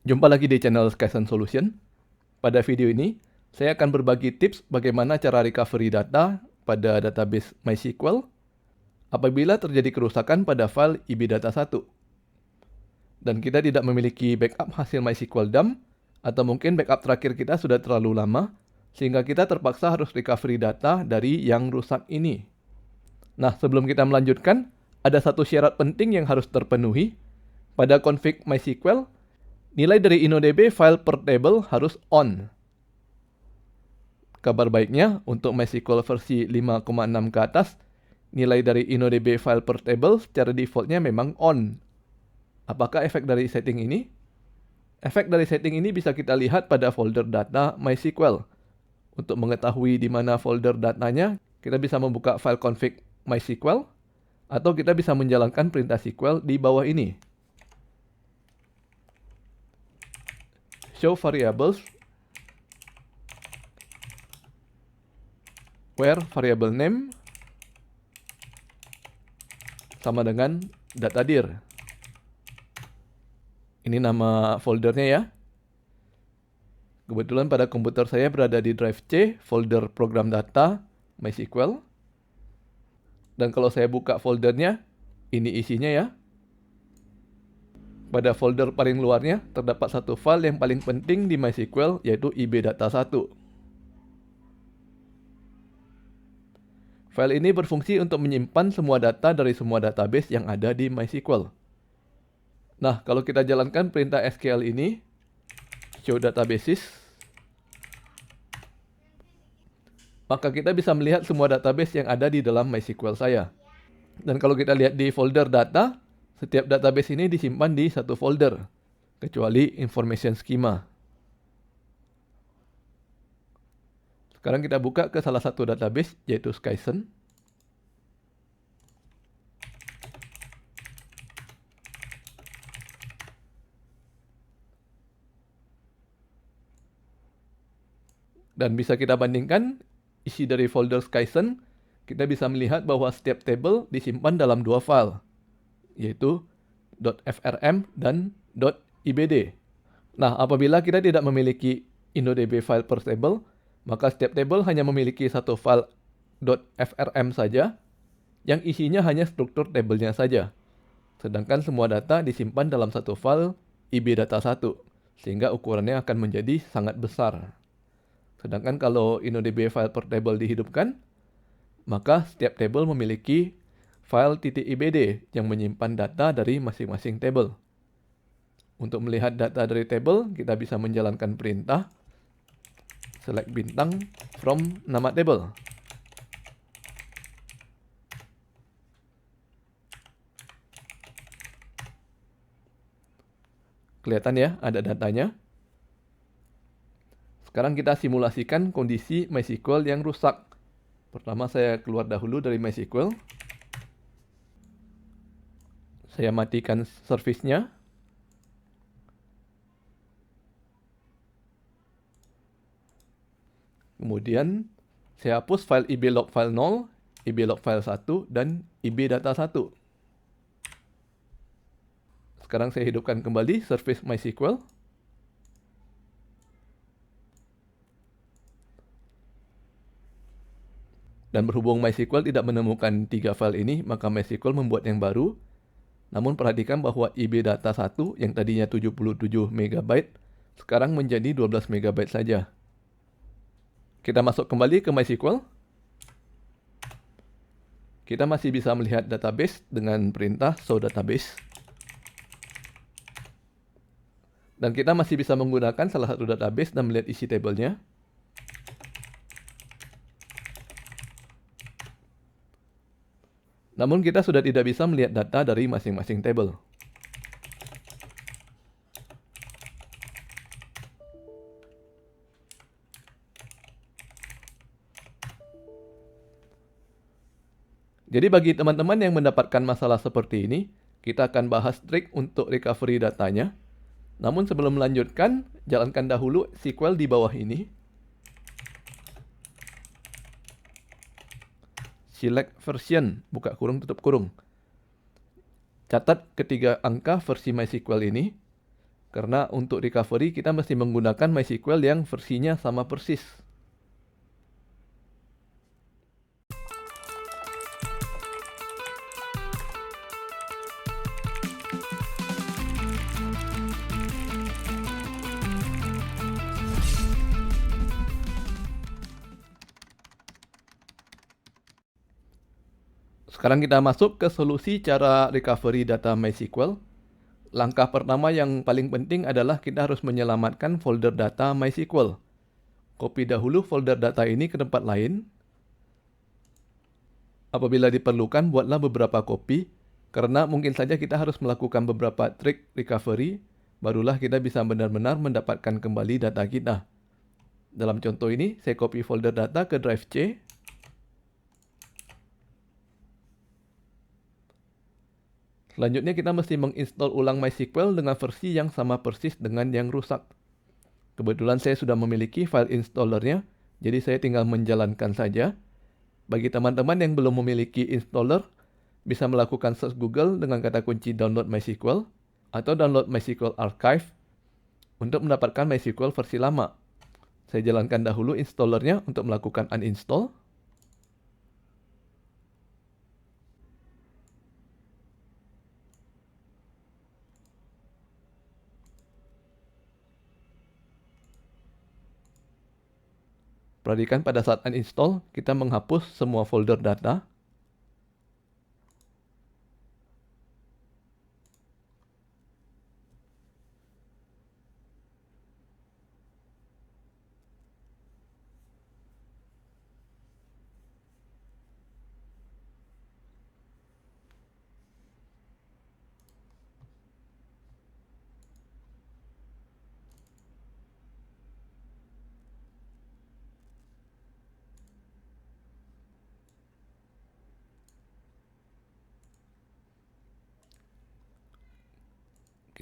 Jumpa lagi di channel Skyson Solution. Pada video ini, saya akan berbagi tips bagaimana cara recovery data pada database MySQL apabila terjadi kerusakan pada file ibdata1 dan kita tidak memiliki backup hasil MySQL dump atau mungkin backup terakhir kita sudah terlalu lama sehingga kita terpaksa harus recovery data dari yang rusak ini. Nah, sebelum kita melanjutkan, ada satu syarat penting yang harus terpenuhi. Pada config MySQL, nilai dari InnoDB file per table harus on. Kabar baiknya, untuk MySQL versi 5,6 ke atas, nilai dari InnoDB file per table secara defaultnya memang on. Apakah efek dari setting ini? Efek dari setting ini bisa kita lihat pada folder data MySQL. Untuk mengetahui di mana folder datanya, kita bisa membuka file config MySQL, atau kita bisa menjalankan perintah SQL di bawah ini. Show variables where variable name sama dengan datadir. Ini nama foldernya ya. Kebetulan pada komputer saya berada di drive C, folder program data MySQL. Dan kalau saya buka foldernya, ini isinya ya. Pada folder paling luarnya, terdapat satu file yang paling penting di MySQL, yaitu ibdata1. File ini berfungsi untuk menyimpan semua data dari semua database yang ada di MySQL. Nah, kalau kita jalankan perintah SQL ini, show databases, maka kita bisa melihat semua database yang ada di dalam MySQL saya. Dan kalau kita lihat di folder data, setiap database ini disimpan di satu folder, kecuali information schema. Sekarang kita buka ke salah satu database, yaitu Skyson. Dan bisa kita bandingkan isi dari folder Skyson, kita bisa melihat bahwa setiap table disimpan dalam dua file, yaitu .frm dan .ibd. Nah, apabila kita tidak memiliki InnoDB file per table, maka setiap table hanya memiliki satu file .frm saja, yang isinya hanya struktur tabelnya saja. Sedangkan semua data disimpan dalam satu file ibdata1, sehingga ukurannya akan menjadi sangat besar. Sedangkan kalau InnoDB file per table dihidupkan, maka setiap table memiliki file .ibd yang menyimpan data dari masing-masing table. Untuk melihat data dari table, kita bisa menjalankan perintah select bintang from nama table. Kelihatan ya, ada datanya. Sekarang kita simulasikan kondisi MySQL yang rusak. Pertama saya keluar dahulu dari MySQL. Saya matikan service-nya. Kemudian saya hapus file iblog file 0, iblog file 1, dan ibdata1. Sekarang saya hidupkan kembali service MySQL. Dan berhubung MySQL tidak menemukan tiga file ini, maka MySQL membuat yang baru. Namun perhatikan bahwa ibdata1 yang tadinya 77 MB, sekarang menjadi 12 MB saja. Kita masuk kembali ke MySQL. Kita masih bisa melihat database dengan perintah show database. Dan kita masih bisa menggunakan salah satu database dan melihat isi tabelnya. Namun kita sudah tidak bisa melihat data dari masing-masing table. Jadi bagi teman-teman yang mendapatkan masalah seperti ini, kita akan bahas trik untuk recovery datanya. Namun sebelum melanjutkan, jalankan dahulu SQL di bawah ini. Select version, buka kurung, tutup kurung. Catat ketiga angka versi MySQL ini. Karena untuk recovery kita mesti menggunakan MySQL yang versinya sama persis. Sekarang kita masuk ke solusi cara recovery data MySQL. Langkah pertama yang paling penting adalah kita harus menyelamatkan folder data MySQL. Copy dahulu folder data ini ke tempat lain. Apabila diperlukan, buatlah beberapa copy, karena mungkin saja kita harus melakukan beberapa trik recovery, barulah kita bisa benar-benar mendapatkan kembali data kita. Dalam contoh ini, saya copy folder data ke drive C. Selanjutnya kita mesti menginstall ulang MySQL dengan versi yang sama persis dengan yang rusak. Kebetulan saya sudah memiliki file installernya, jadi saya tinggal menjalankan saja. Bagi teman-teman yang belum memiliki installer, bisa melakukan search Google dengan kata kunci download MySQL atau download MySQL Archive untuk mendapatkan MySQL versi lama. Saya jalankan dahulu installernya untuk melakukan uninstall. Perhatikan pada saat uninstall, kita menghapus semua folder data.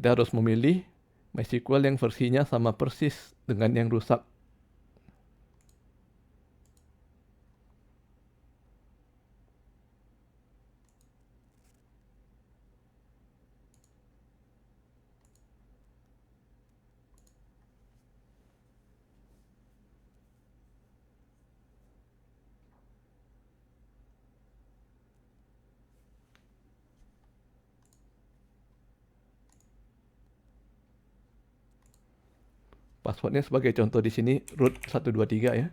Kita harus memilih MySQL yang versinya sama persis dengan yang rusak. Passwordnya sebagai contoh di sini root 123 ya.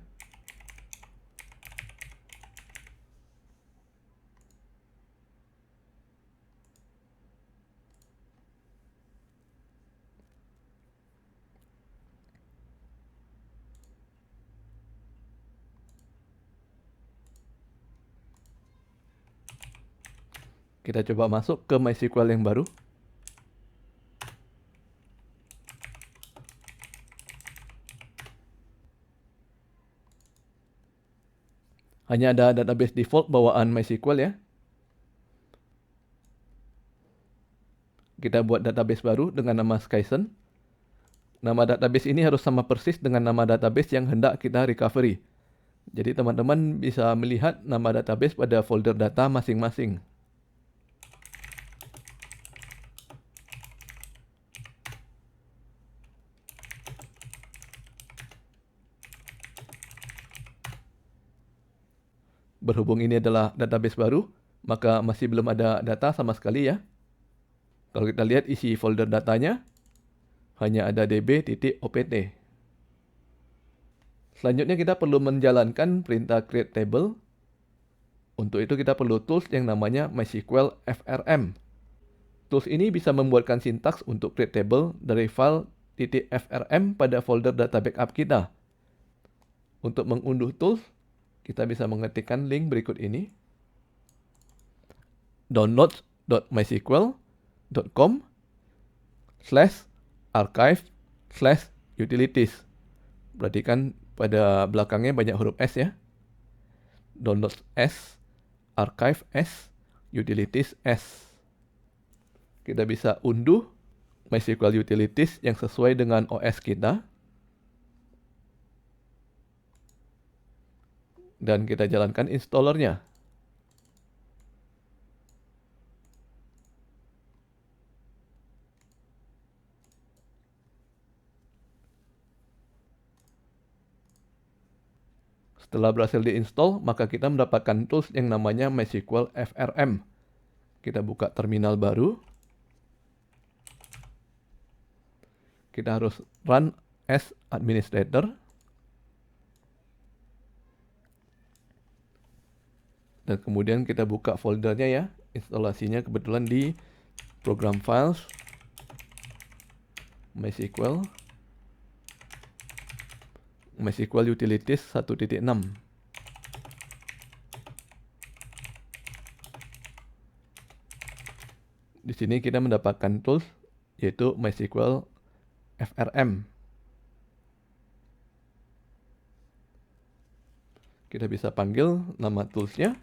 Kita coba masuk ke MySQL yang baru. Hanya ada database default bawaan MySQL ya. Kita buat database baru dengan nama Skyson. Nama database ini harus sama persis dengan nama database yang hendak kita recovery. Jadi teman-teman bisa melihat nama database pada folder data masing-masing. Berhubung ini adalah database baru, maka masih belum ada data sama sekali ya. Kalau kita lihat isi folder datanya, hanya ada db.opt. Selanjutnya kita perlu menjalankan perintah create table. Untuk itu kita perlu tools yang namanya MySQL FRM. Tools ini bisa membuatkan sintaks untuk create table dari file .frm pada folder data backup kita. Untuk mengunduh tools, kita bisa mengetikkan link berikut ini. downloads.mySQL.com/archive/utilities. Perhatikan pada belakangnya banyak huruf S ya. Downloads S, archive S, utilities S. Kita bisa unduh MySQL utilities yang sesuai dengan OS kita. Dan kita jalankan installernya. Setelah berhasil diinstal, maka kita mendapatkan tools yang namanya MySQL FRM. Kita buka terminal baru. Kita harus run as administrator. Dan kemudian kita buka foldernya ya. Instalasinya kebetulan di program files, MySQL Utilities 1.6. Di sini kita mendapatkan tools yaitu MySQL FRM. Kita bisa panggil nama toolsnya.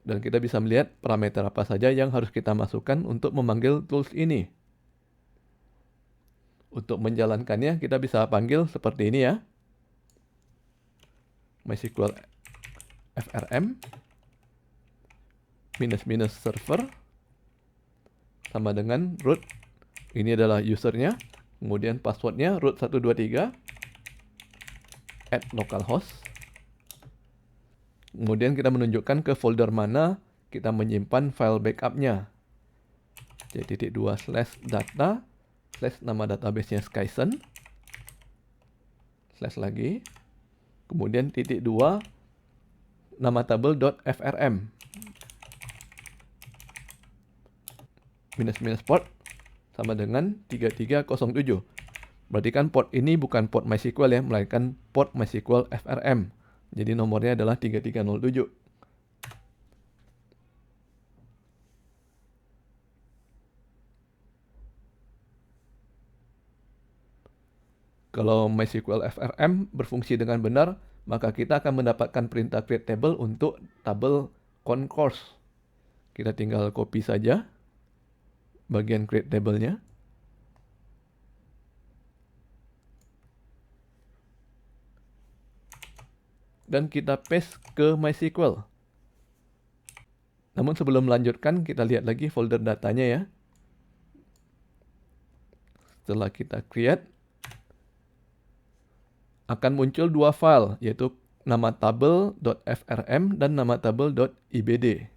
Dan kita bisa melihat parameter apa saja yang harus kita masukkan untuk memanggil tools ini. Untuk menjalankannya, kita bisa panggil seperti ini ya. MySQL FRM -- server sama dengan root. Ini adalah usernya. Kemudian passwordnya root 123 @localhost. Kemudian kita menunjukkan ke folder mana kita menyimpan file backupnya. C.2/data/ nama databasenya Skysen / lagi. Kemudian .2 nama tabel.frm -- port sama dengan 3307. Berarti kan port ini bukan port MySQL ya, melainkan port MySQL FRM. Jadi nomornya adalah 3307. Kalau MySQL FRM berfungsi dengan benar, maka kita akan mendapatkan perintah create table untuk tabel concourse. Kita tinggal copy saja bagian create table-nya. Dan kita paste ke MySQL. Namun sebelum melanjutkan, kita lihat lagi folder datanya ya. Setelah kita create, akan muncul dua file, yaitu nama tabel.frm dan nama tabel.ibd.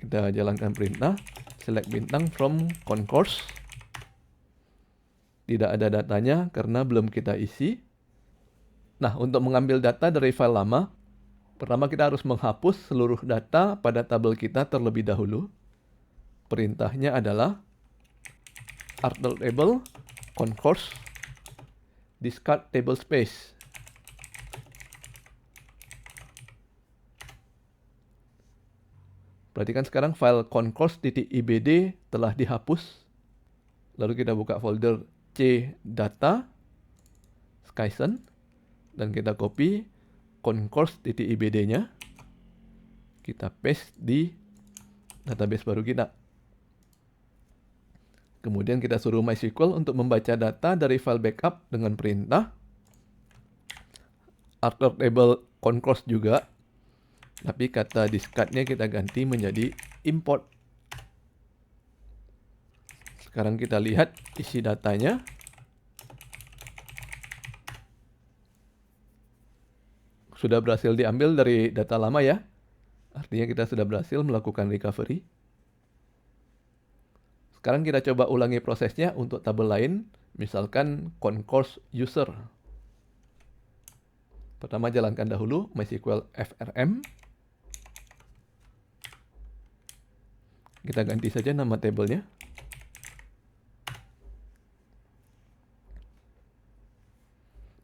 Kita jalankan perintah, select bintang from concourse. Tidak ada datanya karena belum kita isi. Nah, untuk mengambil data dari file lama, pertama kita harus menghapus seluruh data pada tabel kita terlebih dahulu. Perintahnya adalah artable concourse discard table space. Perhatikan sekarang file concourse.ibd telah dihapus. Lalu kita buka folder C data Skysen dan kita copy concourse.ibd-nya. Kita paste di database baru kita. Kemudian kita suruh MySQL untuk membaca data dari file backup dengan perintah artable concourse juga. Tapi kata discard-nya kita ganti menjadi import. Sekarang kita lihat isi datanya. Sudah berhasil diambil dari data lama ya. Artinya kita sudah berhasil melakukan recovery. Sekarang kita coba ulangi prosesnya untuk tabel lain, misalkan concourse user. Pertama jalankan dahulu MySQL FRM. Kita ganti saja nama tabelnya.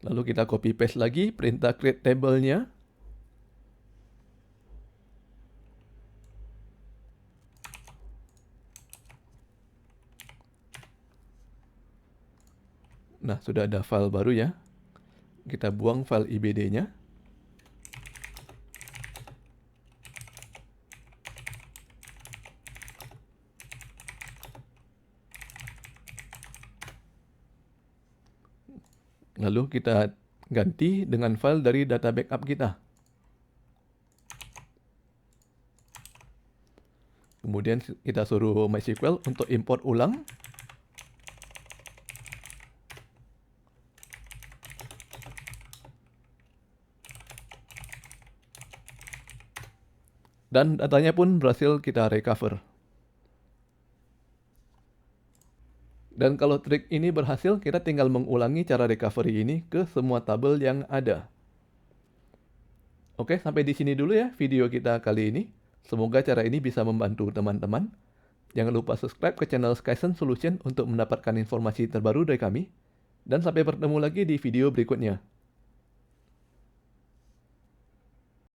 Lalu kita copy paste lagi perintah create table-nya. Nah, sudah ada file baru ya. Kita buang file ibd-nya. Lalu kita ganti dengan file dari data backup kita. Kemudian kita suruh MySQL untuk import ulang. Dan datanya pun berhasil kita recover. Dan kalau trik ini berhasil, kita tinggal mengulangi cara recovery ini ke semua tabel yang ada. Oke, sampai di sini dulu ya video kita kali ini. Semoga cara ini bisa membantu teman-teman. Jangan lupa subscribe ke channel Skysen Solution untuk mendapatkan informasi terbaru dari kami. Dan sampai bertemu lagi di video berikutnya.